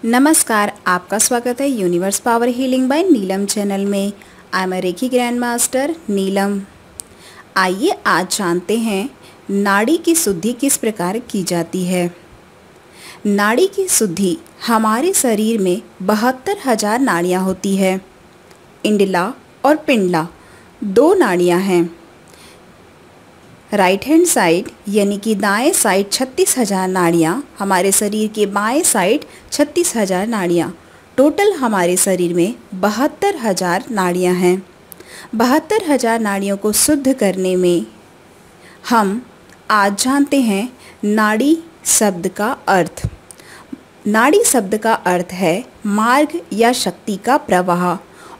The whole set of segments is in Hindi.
नमस्कार, आपका स्वागत है universe power healing by Neelam channel में। I am Reiki grand master Neelam. आइए आज जानते हैं नाड़ी की शुद्धि किस प्रकार की जाती है। नाड़ी की शुद्धि हमारे शरीर में 72,000 नाड़ियाँ होती है। इंडला और पिंडला दो नाड़ियाँ हैं। राइट हैंड साइड यानी कि दाएं साइड 36,000 नाड़ियाँ, हमारे शरीर के बाएं साइड 36,000 नाड़ियाँ। टोटल हमारे शरीर में 72,000 नाड़ियाँ हैं। 72,000 नाड़ियों को शुद्ध करने में हम आज जानते हैं नाड़ी शब्द का अर्थ। नाड़ी शब्द का अर्थ है मार्ग या शक्ति का प्रवाह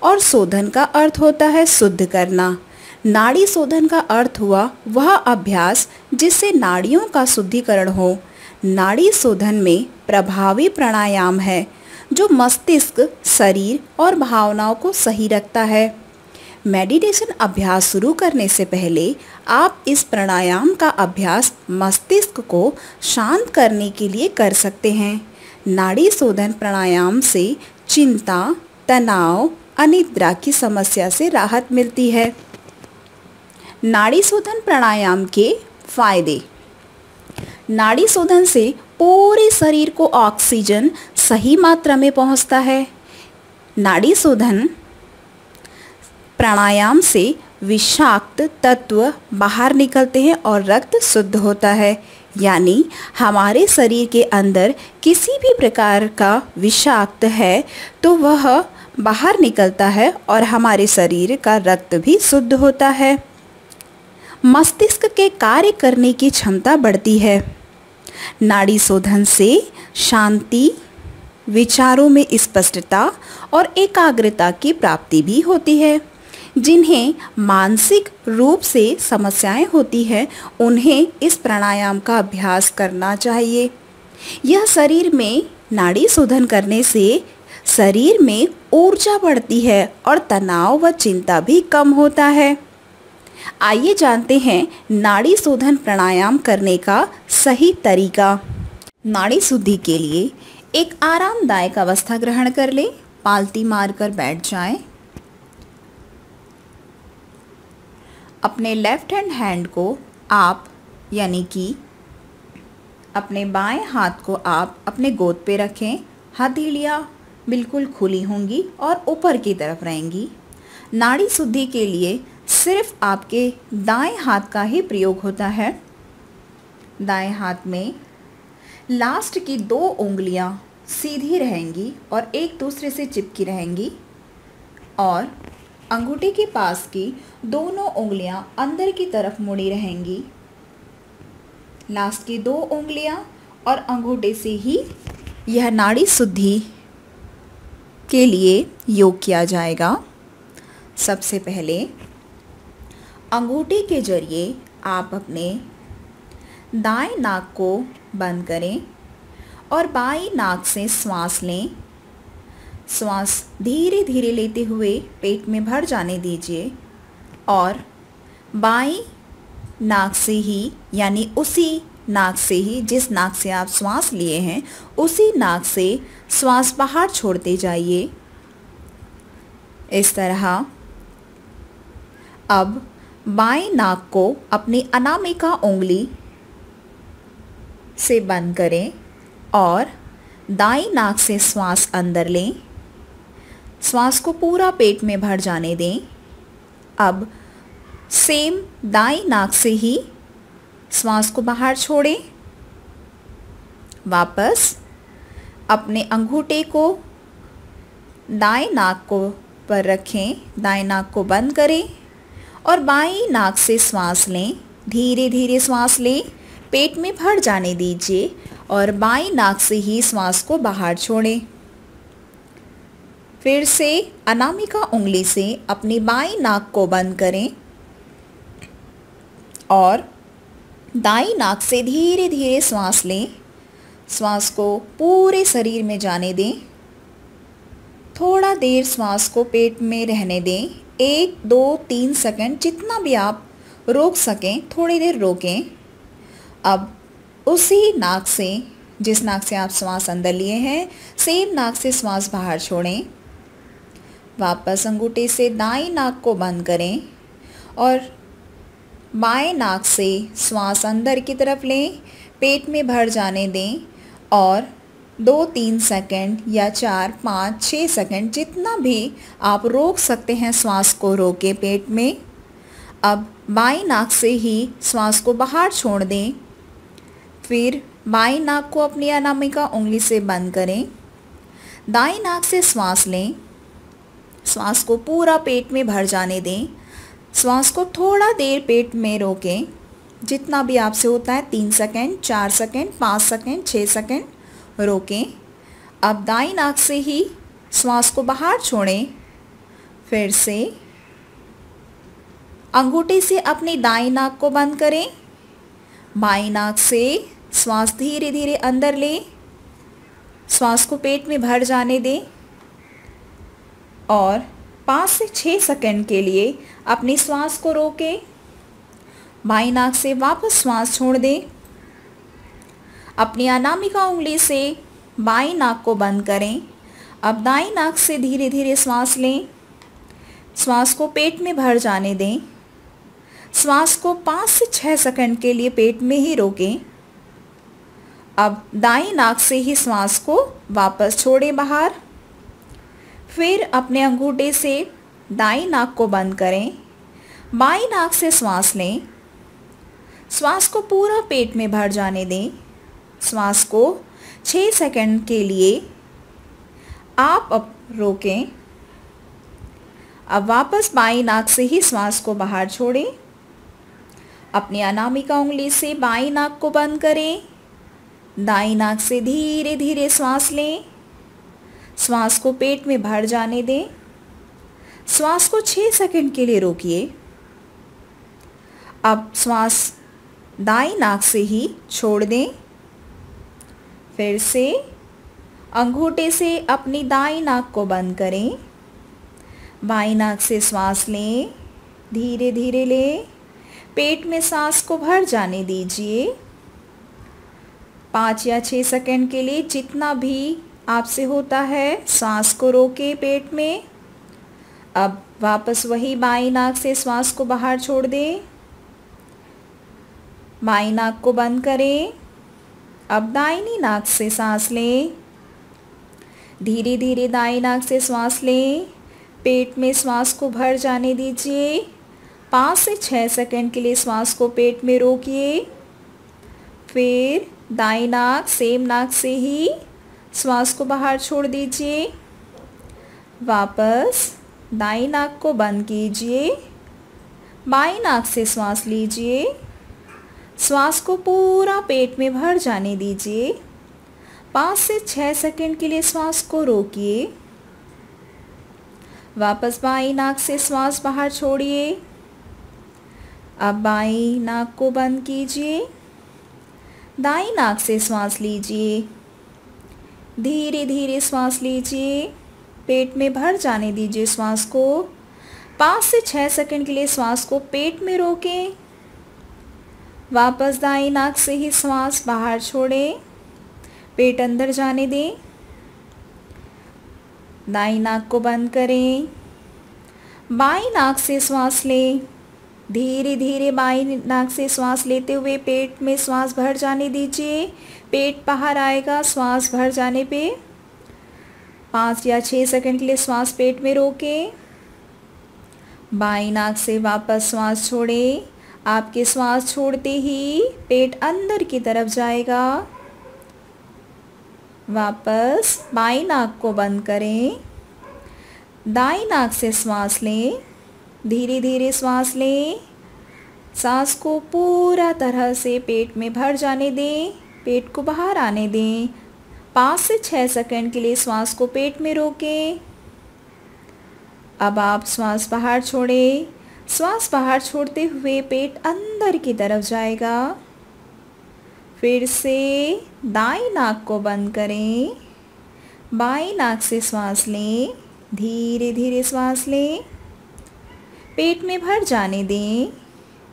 और शोधन का अर्थ होता है शुद्ध करना। नाड़ी शोधन का अर्थ हुआ वह अभ्यास जिससे नाड़ियों का शुद्धिकरण हो। नाड़ी शोधन में प्रभावी प्राणायाम है जो मस्तिष्क, शरीर और भावनाओं को सही रखता है। मेडिटेशन अभ्यास शुरू करने से पहले आप इस प्राणायाम का अभ्यास मस्तिष्क को शांत करने के लिए कर सकते हैं। नाड़ी शोधन प्राणायाम से चिंता, तनाव, अनिद्रा की समस्या से राहत मिलती है। नाड़ी शोधन प्राणायाम के फायदे। नाड़ी शोधन से पूरे शरीर को ऑक्सीजन सही मात्रा में पहुंचता है। नाड़ी शोधन प्राणायाम से विषाक्त तत्व बाहर निकलते हैं और रक्त शुद्ध होता है। यानी हमारे शरीर के अंदर किसी भी प्रकार का विषाक्त है तो वह बाहर निकलता है और हमारे शरीर का रक्त भी शुद्ध होता है। मस्तिष्क के कार्य करने की क्षमता बढ़ती है। नाड़ी शोधन से शांति, विचारों में स्पष्टता और एकाग्रता की प्राप्ति भी होती है। जिन्हें मानसिक रूप से समस्याएं होती हैं उन्हें इस प्राणायाम का अभ्यास करना चाहिए। यह शरीर में नाड़ी शोधन करने से शरीर में ऊर्जा बढ़ती है और तनाव व चिंता भी कम होता है। आइए जानते हैं नाड़ी शोधन प्राणायाम करने का सही तरीका। नाड़ी शुद्धि के लिए एक आरामदायक अवस्था ग्रहण कर लें। पालती मारकर बैठ जाएं। अपने लेफ्ट हैंड को आप यानी कि अपने बाएं हाथ को आप अपने गोद पे रखें। हथेलियाँ बिल्कुल खुली होंगी और ऊपर की तरफ रहेंगी। नाड़ी शुद्धि के लिए सिर्फ आपके दाएं हाथ का ही प्रयोग होता है। दाएं हाथ में लास्ट की 2 उंगलियां सीधी रहेंगी और एक दूसरे से चिपकी रहेंगी और अंगूठे के पास की दोनों उंगलियां अंदर की तरफ मुड़ी रहेंगी। लास्ट की 2 उंगलियां और अंगूठे से ही यह नाड़ी शुद्धि के लिए योग किया जाएगा। सबसे पहले अंगूठे के जरिए आप अपने दाएं नाक को बंद करें और बाईं नाक से श्वास लें। श्वास धीरे धीरे लेते हुए पेट में भर जाने दीजिए और बाईं नाक से ही यानी उसी नाक से ही जिस नाक से आप श्वास लिए हैं उसी नाक से श्वास बाहर छोड़ते जाइए। इस तरह अब बाएं नाक को अपनी अनामिका उंगली से बंद करें और दाईं नाक से श्वास अंदर लें। श्वास को पूरा पेट में भर जाने दें। अब सेम दाईं नाक से ही श्वास को बाहर छोड़ें। वापस अपने अंगूठे को दाएं नाक को पर रखें। दाएं नाक को बंद करें और बाईं नाक से श्वास लें। धीरे धीरे श्वास लें, पेट में भर जाने दीजिए और बाईं नाक से ही श्वास को बाहर छोड़ें। फिर से अनामिका उंगली से अपनी बाईं नाक को बंद करें और दाईं नाक से धीरे धीरे श्वास लें। श्वास को पूरे शरीर में जाने दें। थोड़ा देर श्वास को पेट में रहने दें। 1, 2, 3 सेकंड जितना भी आप रोक सकें थोड़ी देर रोकें। अब उसी नाक से जिस नाक से आप श्वास अंदर लिए हैं सेम नाक से श्वास बाहर छोड़ें। वापस अंगूठे से दाईं नाक को बंद करें और बाएं नाक से श्वास अंदर की तरफ लें, पेट में भर जाने दें और 2-3 सेकंड या 4-5-6 सेकंड जितना भी आप रोक सकते हैं श्वास को रोके पेट में। अब बाईं नाक से ही श्वास को बाहर छोड़ दें। फिर बाईं नाक को अपनी अनामिका उंगली से बंद करें। दाईं नाक से श्वास लें, श्वास को पूरा पेट में भर जाने दें। श्वास को थोड़ा देर पेट में रोकें, जितना भी आपसे होता है, 3 सेकंड, 4 सेकंड, 5 सेकंड, 6 सेकंड रोकें। अब दाईं नाक से ही श्वास को बाहर छोड़ें। फिर से अंगूठे से अपनी दाईं नाक को बंद करें। बाईं नाक से श्वास धीरे धीरे अंदर लें, श्वास को पेट में भर जाने दें और 5 से 6 सेकंड के लिए अपनी श्वास को रोकें। बाईं नाक से वापस श्वास छोड़ दें। अपनी अनामिका उंगली से बाईं नाक को बंद करें। अब दाईं नाक से धीरे धीरे श्वास लें, श्वास को पेट में भर जाने दें। श्वास को 5 से 6 सेकंड के लिए पेट में ही रोकें। अब दाईं नाक से ही श्वास को वापस छोड़ें बाहर। फिर अपने अंगूठे से दाईं नाक को बंद करें। बाईं नाक से श्वास लें, श्वास को पूरा पेट में भर जाने दें। श्वास को 6 सेकंड के लिए आप अब रोकें। अब वापस बाईं नाक से ही श्वास को बाहर छोड़ें। अपनी अनामिका उंगली से बाईं नाक को बंद करें। दाईं नाक से धीरे धीरे श्वास लें, श्वास को पेट में भर जाने दें। श्वास को 6 सेकंड के लिए रोकिए। अब श्वास दाईं नाक से ही छोड़ दें। फिर से अंगूठे से अपनी दाईं नाक को बंद करें। बाईं नाक से श्वास लें, धीरे धीरे लें, पेट में सांस को भर जाने दीजिए। 5 या 6 सेकंड के लिए जितना भी आपसे होता है सांस को रोके पेट में। अब वापस वही बाईं नाक से श्वास को बाहर छोड़ दें। बाईं नाक को बंद करें। अब दाहिनी नाक से सांस लें, धीरे धीरे दाईं नाक से श्वास लें, पेट में श्वास को भर जाने दीजिए। 5 से 6 सेकंड के लिए श्वास को पेट में रोकिए। फिर दाईं नाक सेम नाक से ही श्वास को बाहर छोड़ दीजिए। वापस दाईं नाक को बंद कीजिए। बाईं नाक से श्वास लीजिए, श्वास को पूरा पेट में भर जाने दीजिए। 5 से 6 सेकंड के लिए श्वास को रोकिए। वापस बाईं नाक से श्वास बाहर छोड़िए। अब बाईं नाक को बंद कीजिए। दाईं नाक से श्वास लीजिए, धीरे धीरे श्वास लीजिए, पेट में भर जाने दीजिए श्वास को। 5 से 6 सेकंड के लिए श्वास को पेट में रोकें। वापस दाईं नाक से ही श्वास बाहर छोड़ें, पेट अंदर जाने दें। दाईं नाक को बंद करें। बाईं नाक से श्वास लें, धीरे धीरे बाईं नाक से श्वास लेते हुए पेट में श्वास भर जाने दीजिए। पेट बाहर आएगा श्वास भर जाने पे। 5 या 6 सेकंड के लिए श्वास पेट में रोकें। बाईं नाक से वापस श्वास छोड़ें। आपके श्वास छोड़ते ही पेट अंदर की तरफ जाएगा। वापस बाईं नाक को बंद करें। दाईं नाक से श्वास लें, धीरे धीरे श्वास लें। सांस को पूरा तरह से पेट में भर जाने दें, पेट को बाहर आने दें। 5 से 6 सेकंड के लिए श्वास को पेट में रोकें। अब आप श्वास बाहर छोड़ें। श्वास बाहर छोड़ते हुए पेट अंदर की तरफ जाएगा। फिर से दाईं नाक को बंद करें। बाईं नाक से श्वास लें, धीरे धीरे श्वास लें, पेट में भर जाने दें।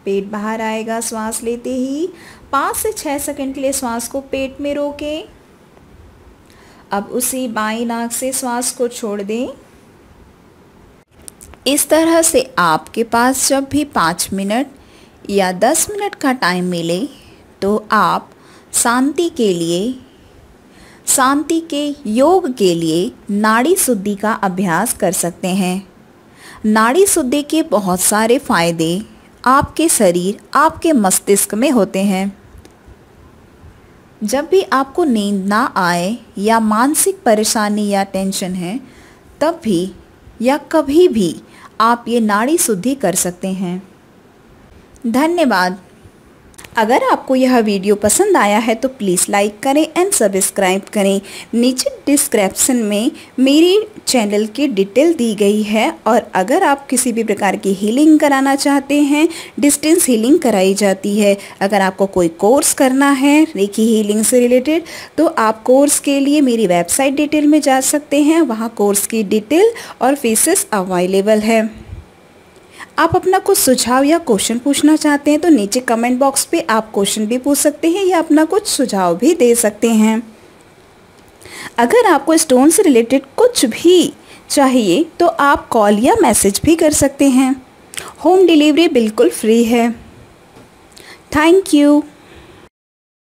पेट बाहर आएगा श्वास लेते ही। 5 से 6 सेकंड के लिए श्वास को पेट में रोकें। अब उसी बाईं नाक से श्वास को छोड़ दें। इस तरह से आपके पास जब भी 5 मिनट या 10 मिनट का टाइम मिले तो आप शांति के योग के लिए नाड़ी शुद्धि का अभ्यास कर सकते हैं। नाड़ी शुद्धि के बहुत सारे फायदे आपके शरीर, आपके मस्तिष्क में होते हैं। जब भी आपको नींद ना आए या मानसिक परेशानी या टेंशन है, तब भी या कभी भी आप ये नाड़ी शुद्धि कर सकते हैं। धन्यवाद। अगर आपको यह वीडियो पसंद आया है तो प्लीज़ लाइक करें एंड सब्सक्राइब करें। नीचे डिस्क्रिप्शन में मेरी चैनल की डिटेल दी गई है, और अगर आप किसी भी प्रकार की हीलिंग कराना चाहते हैं, डिस्टेंस हीलिंग कराई जाती है। अगर आपको कोई कोर्स करना है रेकी हीलिंग से रिलेटेड, तो आप कोर्स के लिए मेरी वेबसाइट डिटेल में जा सकते हैं। वहाँ कोर्स की डिटेल और फीसेस अवेलेबल है। आप अपना कुछ सुझाव या क्वेश्चन पूछना चाहते हैं तो नीचे कमेंट बॉक्स पे आप क्वेश्चन भी पूछ सकते हैं या अपना कुछ सुझाव भी दे सकते हैं। अगर आपको स्टोन से रिलेटेड कुछ भी चाहिए तो आप कॉल या मैसेज भी कर सकते हैं। होम डिलीवरी बिल्कुल फ्री है। Thank you.